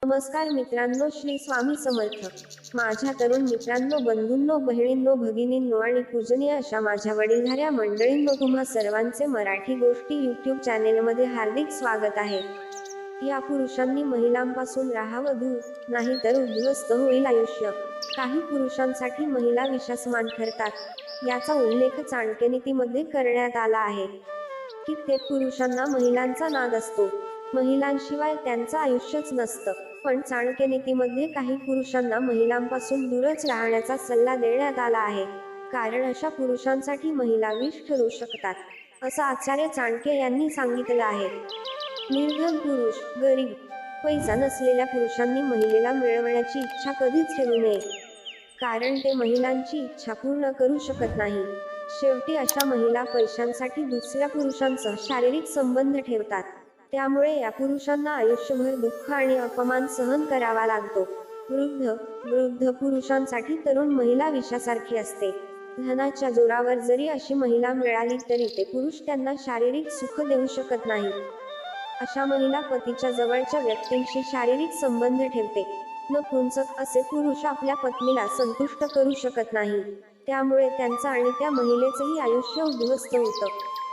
नमस्कार मित्रांनो, श्री स्वामी समर्थ. माझ्या तरुण मित्रांनो, बंधूंनो, बहिणींनो, भगिनींनो आणि पूजनीय अशा माझ्या वडीलधाऱ्या मंडळींनो, तुम्हा सर्वांचे मराठी गोष्टी यूट्यूब चॅनेलमध्ये हार्दिक स्वागत आहे. या पुरुषांनी महिलांपासून राहावं दूर, नाहीतर उद्ध्वस्त होईल आयुष्य. काही पुरुषांसाठी महिला विश्वासमान ठरतात, याचा उल्लेख चाणक्यनीतीमध्ये करण्यात आला आहे. कित्येक पुरुषांना महिलांचा नाद असतो, महिलांशिवाय त्यांचं आयुष्यच नसतं. पण चाणक्यनीतीमध्ये काही पुरुषांना महिलांपासून दूरच राहण्याचा सल्ला देण्यात आला आहे, कारण अशा पुरुषांसाठी महिला विष ठरू शकतात, असं आचार्य चाणक्य यांनी सांगितलं आहे. निर्धन पुरुष, गरीब, पैसा नसलेल्या पुरुषांनी महिलेला मिळवण्याची इच्छा कधीच ठेवू नये, कारण ते महिलांची इच्छा पूर्ण करू शकत नाही. शेवटी अशा महिला पैशांसाठी दुसऱ्या पुरुषांसह शारीरिक संबंध ठेवतात, त्यामुळे या पुरुषांना आयुष्यभर दुःख आणि अपमान सहन करावा लागतो. वृद्ध पुरुषांसाठी तरुण महिला विषासारखी असते. धनाच्या जोरावर जरी अशी महिला मिळाली तरी ते पुरुष त्यांना शारीरिक सुख देऊ शकत नाही. अशा महिला पतीच्या जवळच्या व्यक्तींशी शारीरिक संबंध ठेवते. नपुंसक असे पुरुष आपल्या पत्नीला संतुष्ट करू शकत नाही, त्यामुळे त्यांचं आणि त्या महिलेचंही आयुष्य उद्ध्वस्त होतं.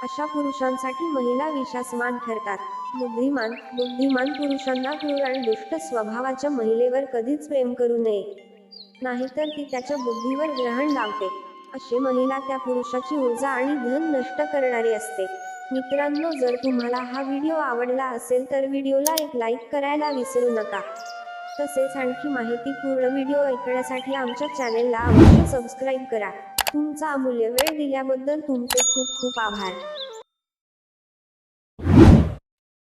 अशा पुरुषांसाठी महिला विश्वासमान ठरतात. बुद्धिमान पुरुषांना क्रूर आणि दुष्ट स्वभावाच्या महिलेवर कधीच प्रेम करू नये, नाहीतर ती त्याच्या बुद्धीवर ग्रहण लावते. अशी महिला त्या पुरुषाची ऊर्जा आणि धन नष्ट करणारी असते. मित्रांनो, जर तुम्हाला हा व्हिडिओ आवडला असेल तर व्हिडिओला एक लाईक करायला विसरू नका. तसेच आणखी माहितीपूर्ण व्हिडिओ ऐकण्यासाठी आमच्या चॅनेलला अवश्य सबस्क्राईब करा. तुमचा अमूल्य वेळ दिल्याबद्दल तुमचे खूप खूप आभार.